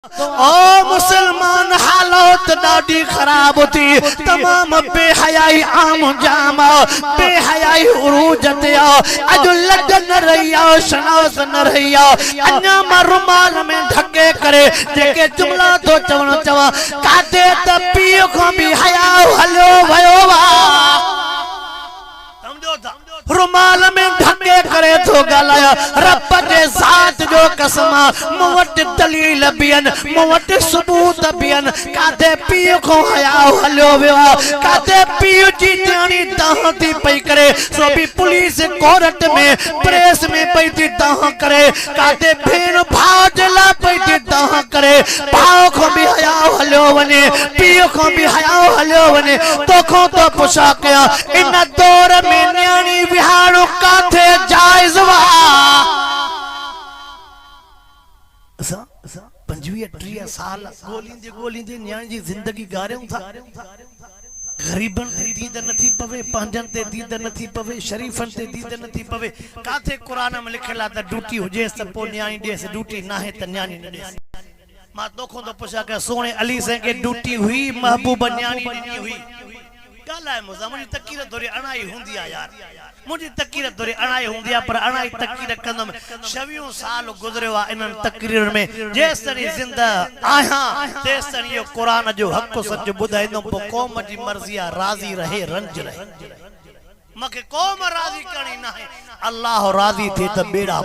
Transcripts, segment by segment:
ओ मुसलमान हालत डाडी खराब थी तमाम बेहयाई आम जाम बेहयाई उरूज ते अज लज न रहिया शनास न रहिया अन्या रुमाल में ढके करे जेके जुमला तो चवण चवा काते त पीउ को भी हया हलो भयो वा समझो था रुमाल में ढके करे तो गलाया रब जे जात जो कसम मुवट दलील बियन मुवट सबूत बियन काते पीउ को हया हलो वियो काते पीउ जी जानी दाह थी पई करे सो भी पुलिस कोर्ट में प्रेस में पई थी दाह करे काते भेण भाव जला पई थी दाह करे भाव को भी हया हलो वने पीउ को भी हया हलो वने तोखो तो पुछा कया इन दौर में न्याणी बिहारो काथे जायज वा 25-30 साल गोलींदे न्याणी जी जिंदगी गारियूं था गरीबन ते दीद नथी पवे पंजन ते दीद नथी पवे शरीफन ते दीद नथी पवे काथे कुरान में लिखला त ड्यूटी हुजे त पो न्याणी देस ड्यूटी नाहे त न्याणी न देस मां तोखो तो पुछा के सोने अली से के ड्यूटी हुई महबूब न्याणी दी हुई गालाए मुजा मुजी तकीर दोरे अणाई हुंदी आ यार मुजी तकीर दोरे अणाई हुंदी आ पर अणाई तकीर कंदम 26 साल गुजरियो इनन तकरीर में जेसरी जिंदा आया तेसरी यो कुरान जो हक सच बुधाइंदो पो कौम जी मर्जी आ राजी रहे रंज रहे मके कौम राजी करनी ना है अल्लाह राजी थे त बेड़ा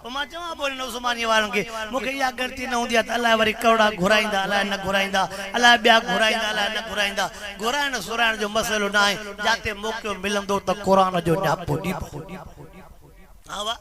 मां चवा बोले न उस्मानी वारन के मुखे या गलती न हुंदी त अल्लाह वरी कवड़ा घुराइंदा अल्लाह न घुराइंदा अल्लाह ब्या घुराइंदा अल्लाह न घुराइंदा घुराइण सुराइण जो मसलो ना है जाते मौको मिलंदो त कुरान जो न्यापो दीपो आवा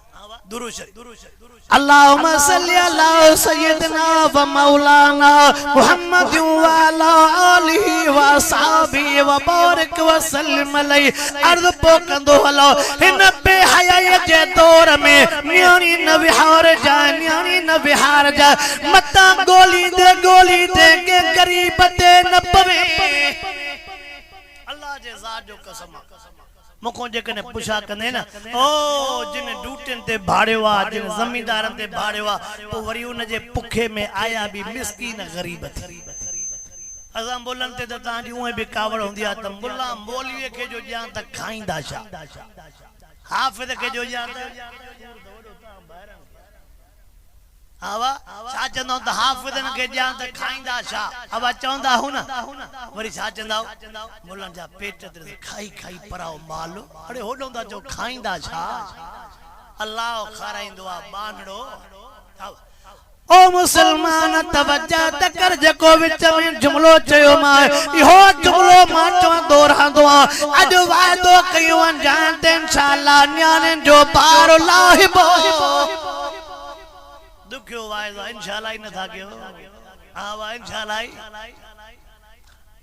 दुरूद शरीफ अल्लाहुम्मा सल्ली अला सय्यदना व मौलाना मुहम्मद व अला आलिहि व असहाबिहि व बारिक व सल्लिम अलैहि अर्ज पोकंदो हलो हिन बेहयाई जे दौर में न्याणी न विहार जा न्याणी न विहार जा मता गोली दे के गरीब ते न पवे अल्लाह जे जात जो कसम मुखो जेकने पुछा कंदे ना ओ जिन डूटन ते भाड़ेवा जिन जमींदारन ते भाड़ेवा तो वरी उन जे पुखे में आया भी मिस्कीन गरीब थी अजाम बोलन ते त तांजी उहे भी कावड़ हुंदी आ त मुल्ला मौलवी के जो जान त खाइंदा छा हाफिज के जो जान त आवा छा चंदो त हाफिजन के जान त खाइंदा छा आवा चंदा हूं ना वरी छा चंदा मुल्ला जा पेट ते खाई खाई पराओ माल अरे होडोंदा जो खाइंदा छा अल्लाह खाराइंदो आ बानड़ो ओ मुसलमान तवज्जो त कर जको विच में जुमलो चयो मां इहो जुमलो मां चवा दोहरांदो अज वादो कयो जान ते इंशाअल्लाह न्याणे जो पार लाहिबो दुखियो वायदा इंशाअल्लाह ही न था कयो आवा इंशाअल्लाह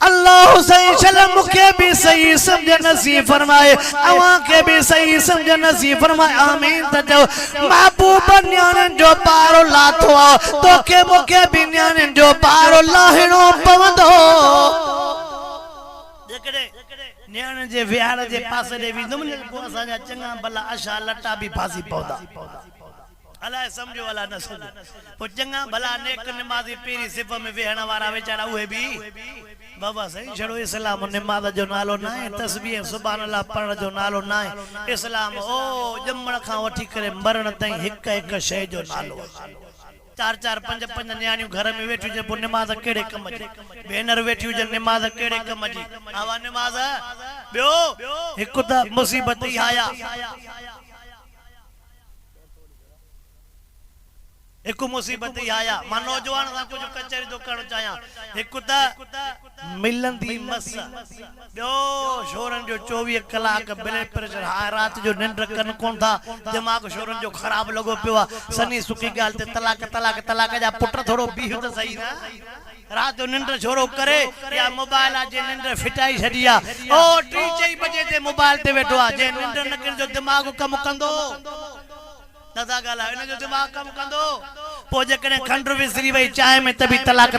अल्लाह सही चला मुखे भी सही समझ नसीब फरमाए अवा के भी सही समझ नसीब फरमाए आमीन त जो महबूब न्याणन जो पारो लाथो तो के मुखे भी न्याणन जो पारो लाहिणो पवंदो जेकड़े न्याणन जे विहार जे पासे दे विंदम ने को असा जा चंगा भला आशा लटा भी फासी पौदा अल्लाह समझो वाला न समझो पो चंगा भला नेक नमाजी पेरी सिफ में वेहण वाला बेचारा उहे भी बाबा सही छड़ो इस्लाम नमाज जो नालो ना है तस्बीह सुभान अल्लाह पढ़ण जो नालो ना है इस्लाम ओ जमण खां वठी करे मरण ताईं हिक हिक शय जो नालो 4-4 5-5 न्याणियों घर में वेठी जे पो नमाज केड़े कम जी भेनर वेठी जे नमाज केड़े कम जी आवा नमाज बियो हिक त मुसीबत ही आया एक मुसीबत ही आया मां नौजवान सा कुछ कचहरी तो करण चाया एक त मिलंदी मस बयो शोरन जो 24 कलाक ब्लड प्रेशर हाई रात जो निंड कन कोन था दिमाग शोरन जो खराब लगो पियो सनी सुखी गाल ते तलाक जा पुट थोड़ो बीह त सही ना रात जो निंड छोरो करे या मोबाइल आ जे निंड फिटाई छडिया ओ 3-4 बजे ते मोबाइल ते बैठो आ जे निंड न कर जो दिमाग कम कंदो दादा गाला इन जो दिमाग कम कंदो पो जकने खंड विसरी वई चाय में तभी तलाक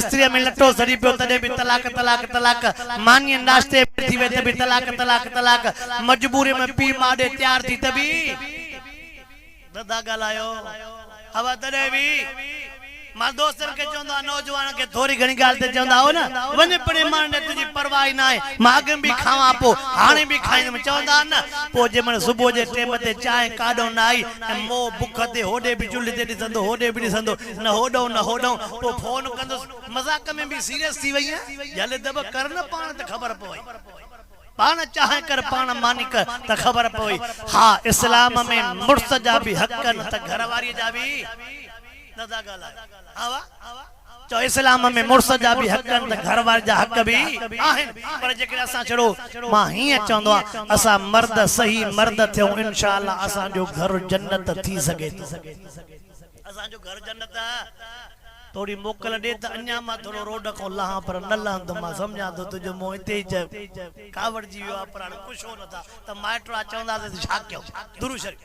स्त्री में लटो सड़ी पियो तदे भी तलाक मानी नाश्ते थी वे तभी तलाक मजबूरी में पी माडे तैयार थी तभी दादा गालायो अब तॾहिं बि मां दोस्तन के चवंदो आहियां नौजवान के थोड़ी घणी ॻाल्हि ते चवंदा हो न वञ पड़े मां ने तुंहिंजी परवाह न आहे मां अॻु बि खावां पोइ हाणे बि खाईंदुमि चवंदा आहिनि न पोइ जंहिंमहिल सुबुह जे टाइम ते चांहि काॾो न आई ऐं मोह बुख ते होॾे बि चुल्हि ते ॾिसंदो होॾे बि ॾिसंदो न होॾो न होॾो पोइ फोन कंदुसि मज़ाक में बि सीरियस थी वई आहियां जले दब कर न पाण त ख़बर पवई पान चाहे कर पान मानी कर त खबर पई हाँ इस्लाम में मुर्स जा भी हक़न त घरवारी जा भी नदा गाला हावा तो इस्लाम में मुर्स जा भी हक़न त घरवारी जा हक़ भी आहिन पर जेकर असा छड़ो मां हिय चवंदो असा मर्द सही मर्द थियो इंशाअल्लाह असा जो घर जन्नत थी सके असा जो घर जन्नत थोड़ी मोकल दे त अन्या मा थोड़ो रोड को लहा पर न लहंदो मा समझा तो तुझो मो इते ही कावड़ जी वियो पर कुछ हो न था त माइट्रा चवंदा त छा कयो दुरू शरीफ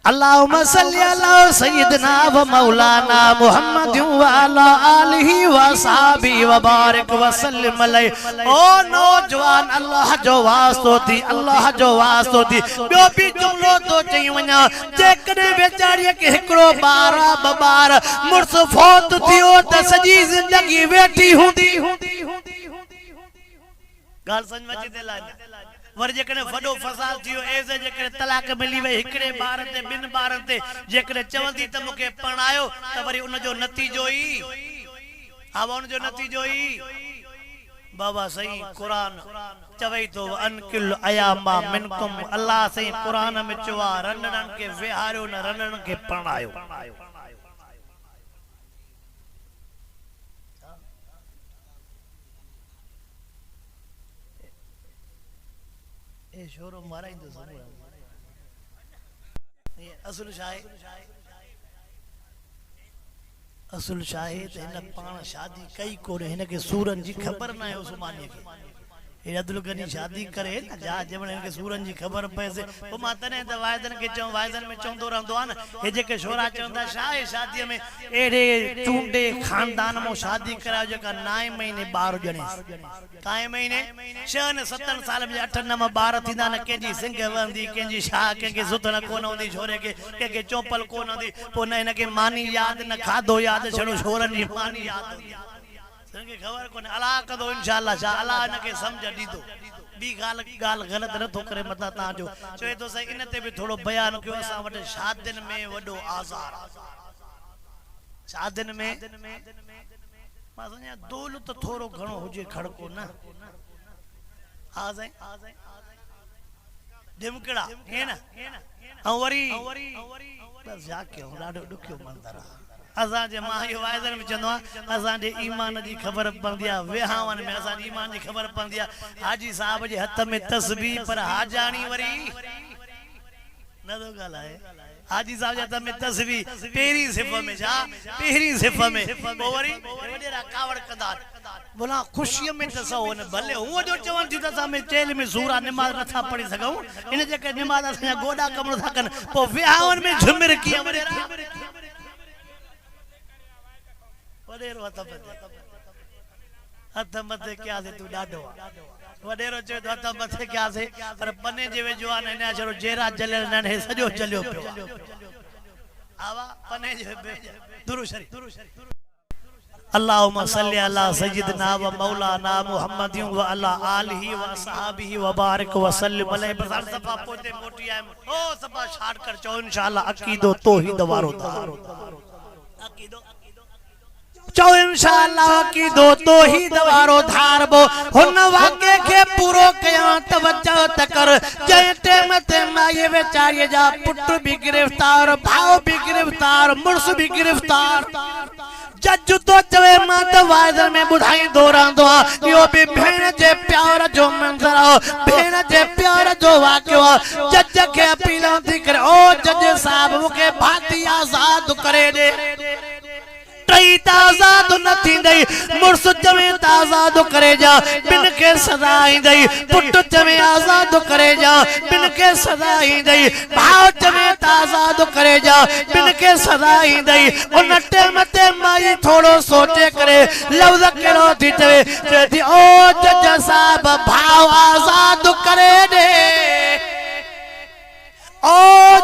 अल्लाहुम्मा सल्ली अला सय्यदना व मौलाना मुहम्मद व अला आलिहि व सहाबी व बारिक व सल्लम अलैहि ओ नौजवान अल्लाह जो वास्तो थी अल्लाह जो वास्तो थी बियो भी जुमलो तो चई वना जेकॾहिं वेचारी के हिकड़ो बार बबार मुर्स फौत थियो त सजी जिंदगी वेठी हुंदी गाल समझ में अचे ला वर जेकने वडो फसाद थियो ऐसे जेकने तलाक मिली वे हिकड़े बार ते बिन बार ते जेकने चवंदी त मुके पणायो त वरी उन जो नतीजो ही आवन जो नतीजो ही बाबा सही कुरान चवई तो अनकिल अयामा मिनकुम अल्लाह सही कुरान में चवा रनन के विहारो न रनन के पणायो ए शोरो मारा इंदो सब ये असल शाहिद इन पान शादी कई कोने इन के सूरन जी खबर ना है उस्मानी के ए अब्दुल गनी शादी करे ना जा जमने के सूरन जी खबर पैसे ओ मा तने त वायदन के चौ वायदन में चौंदो रहंदो आ न ए जे के शोरा चौंदा शाह शादी में एड़े चूंडे खानदान मो शादी करा जो का 9 महीने 12 जने काय महीने 6 7 साल में 8 9 12 थींदा न के जी सिंग वंदी के जी शाह के सुतन कोन होंदी छोरे के चौपल कोन होंदी पो न इन के मानी याद न खादो याद छड़ो छोरन जी मानी याद संगे खबर कोन अला कदो इंशाअल्लाह शाह अला न के समझ दीदो बी गाल गलत न तो करे मता ता जो चए तो सही इन ते भी थोड़ो बयान कयो असा वट शादिन में वडो आज़ार शादिन में मा सने दौलत थोड़ो घणो हुजे खड़को न आ जाए दिमकड़ा है ना वरी बस जाके डाडो दुखियो मंदर असा जे मां यो वायदन में चंदो असा जे ईमान जी खबर पंदिया वेहावन में असा ईमान जी खबर पंदिया हाजी साहब जे हथ में तस्बीह पर हाजानी वरी न दो गाल है हाजी साहब जे हथ में तस्बीह पेरी सिफ में जा पेरी सिफ में वरी वडेरा कावड़ कदार बोला खुशी में तसो न भले हूं जो चवन थी तसा में चेल में सूरा नमाज नथा पढ़ी सकूं इन जे के नमाज असा गोडा कमरो था कन पो वेहावन में झुमिर किया वडेरा वडेरो हथ मथे क्या से तू डाडो वडेरो चो हथ मथे क्या से पर पने जे वे जवान ने छरो जेरा जलियल न है सजो चलियो पियो आवा पने जे दुरू शरीफ अल्लाहुम्मा सल्ली अला सय्यदना व मौलाना मुहम्मद व अला आलिहि व सहाबिहि व बारिक व सल्लम अलैहि बजार सफा पोते मोटी आए ओ सफा छाड़ कर चो इंशाअल्लाह अकीदो तौहीद वारो अकीदो चो इंशाअल्लाह की दो तो ही दवारो धारबो हुन वाके के पूरो कया तवज्जो तकर जय टेम ते माये बेचारी जा पुट भी गिरफ्तार भाव भी गिरफ्तार मुर्स भी गिरफ्तार जज तो चवे मां त वायदन में बुधाई दोरांदो यो भी भेण जे प्यार जो मंजर भेण जे प्यार जो वाक्यो जज के अपील थी करे ओ जज साहब मुके भाती आजाद करे दे टई आजाद न थींदई मुर्स चवे आजाद करे जा बिन के सजा इंदई पुट चवे आजाद करे जा बिन के सजा इंदई भाव चवे आजाद करे जा बिन के सजा इंदई उन टाइम ते माई थोड़ो सोचे करे लफ्ज केरो थी चवे थी ओ जज साहब भाव आजाद करे दे ओ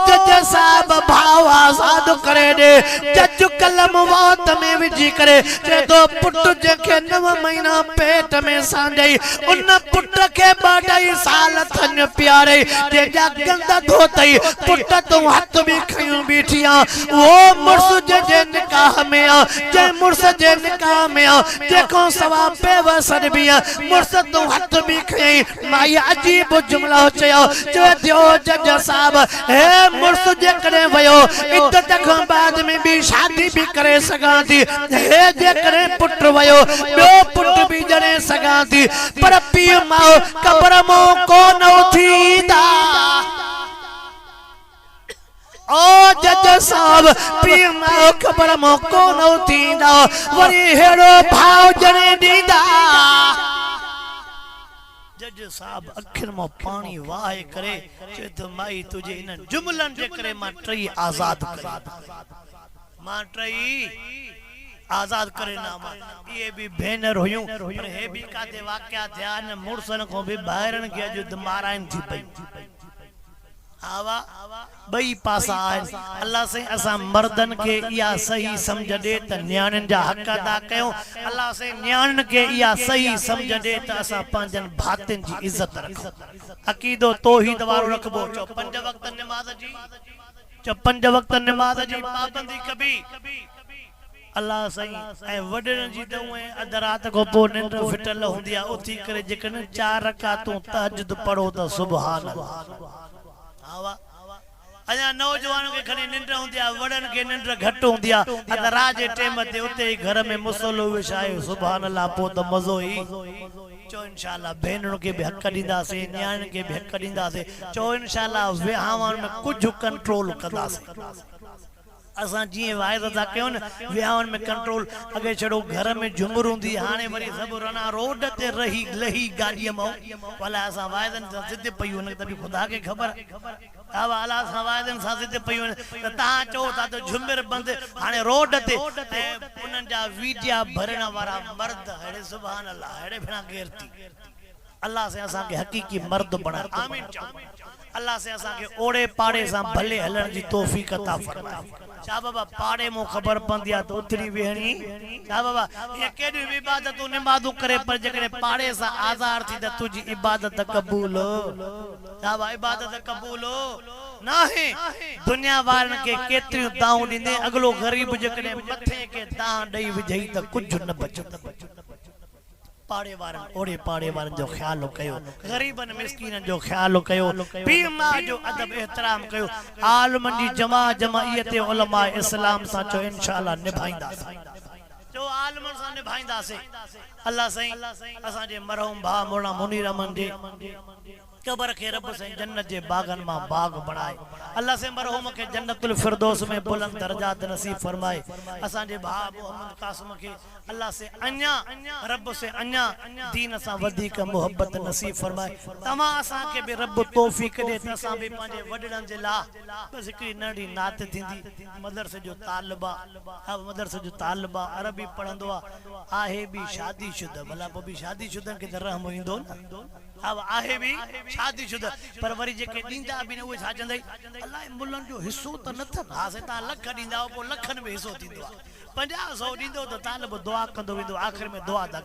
जज साहब भाव आजाद करे दे जज कलम मौत में विझी करे जे तो पुट जेके 9 महीना पेट में सांडई उन पुट के 2.5 साल थन प्यारे जे जा गंद धोतई पुट तो हाथ भी खयूं बीठिया वो मुर्स जे निकाह में आ जे मुर्स जे निकाह में आ देखो सवाब पे वसर भी मुर्स तो हाथ भी खई माई अजीब जुमला चयो जो दियो जज साहब हे मुर्स जे करे वयो इद्दत खां बाद में भी शादी भी करे सगा थी हे जे करे पुट वयो बो पुट भी जने सगा थी पर पी माओ कब्र मो कोन उथीदा ओ जज साहब पी माओ कब्र मो कोन उथीदा वरी हेड़ो भाव जने दीदा जज साहब अखिन में पानी वाहे करे चे तो माई तुझे इन जुमलन जे करे मां ट्रई आजाद करे मां ट्रई आजाद करे ना मां ये भी भेनर हुयूं पर हे भी काते वाक्या ध्यान मुर्सन को भी बाहरन के जो माराइन थी पई आवा बई पासा अल्लाह से असा मर्दन के या सही समझ दे त न्याणन जा हक अदा कयो अल्लाह से न्याणन के या सही समझ दे त असा पांजन भातिन जी इज्जत रखो अकीदो तौहीद वारो रखबो चो 5 वक्त नमाज जी चो 5 वक्त नमाज जी पाबंदी कभी अल्लाह सही ए वडन जी दवे अध रात को पो निंड फिटल हुंदिया उठी करे जकन 4 रकातों तहज्जुद पढ़ो त सुभान अल्लाह आवा अजा नौजवानों के खने निंड हुंदिया वडन के निंड घट हुंदिया अद राज टाइम ते उते घर में मुसलो विछायो सुभान अल्लाह पो तो मजो ही चो इंशाल्लाह भेनन के भी हक दींदा से न्याण के भी हक दींदा से चो इंशाल्लाह विहावन में कुछ कंट्रोल कदा से असा जी वायदा था क्यों न विहावन में कंट्रोल अगे छड़ो घर में झुमर हुंदी हाने वरी सब रना रोड ते रही लही गाड़ी मो वाला असा वायदन सिद्ध पई उन तभी खुदा के खबर अब अला सा वायदन सा सिद्ध पई उन ता चो ता तो झुमर बंद हाने रोड ते उनन जा वीडिया भरण वाला मर्द हरे सुभान अल्लाह हरे बिना गिरती अल्लाह से असा के हकीकी मर्द बना आमीन अल्लाह से असा के ओड़े पाड़े सा भले हलन जी तौफीक अता फरमाए चा बाबा पाड़े मो खबर पंदिया तो उतरी वेहणी चा बाबा ये केडी इबादत नमाज़ू करे पर जकरे पाड़े सा आजार थी त तुजी इबादत कबूल चा बाबा इबादत कबूल ना है दुनिया वारन के केतरी दाऊ दिंदे अगलो गरीब जकरे मथे के दा दई विजई त कुछ न बचो पाड़े वारन ओड़े पाड़े वारन जो ख्याल कयो गरीबन मिस्कीनन जो ख्याल कयो पीमा जो अदब एहतराम कयो आलमन जी जमायत उलमा इस्लाम सा जो इंशाअल्लाह निभाइंदा जो आलमन सा निभाइंदा से अल्लाह सही असा जे मरहूम भा मोना मुनीर अमन जे कबर के रब से जन्नत जे बागन मा बाग बनाए अल्लाह से मरहूम के जन्नतुल फिरदौस में बुलंद दर्जात नसीब फरमाए असा जे भा मोहम्मद कासिम के अल्लाह से अन्या रब से अन्या दीन सा वधी का मोहब्बत नसीब फरमाए तमा असा के भी रब तौफीक दे तसा भी पांजे वडड़न जे ला बस एकरी नडी नात थींदी मदरसे जो तालिबा अब मदरसे जो तालिबा अरबी पढ़ंदो आहे भी शादीशुदा भला भी शादीशुदा के तरह हम इंदो अब आहे भी शादीशुदा पर वरी जेके दींदा भी न वे छा चंदई अल्लाह मुल्लन जो हिस्सो त न था हासे ता लख दींदा पो लखन में हिस्सो थींदो 50-100 दींदो त तालिब दुआ कंदो वेंदो आखिर में दुआ दा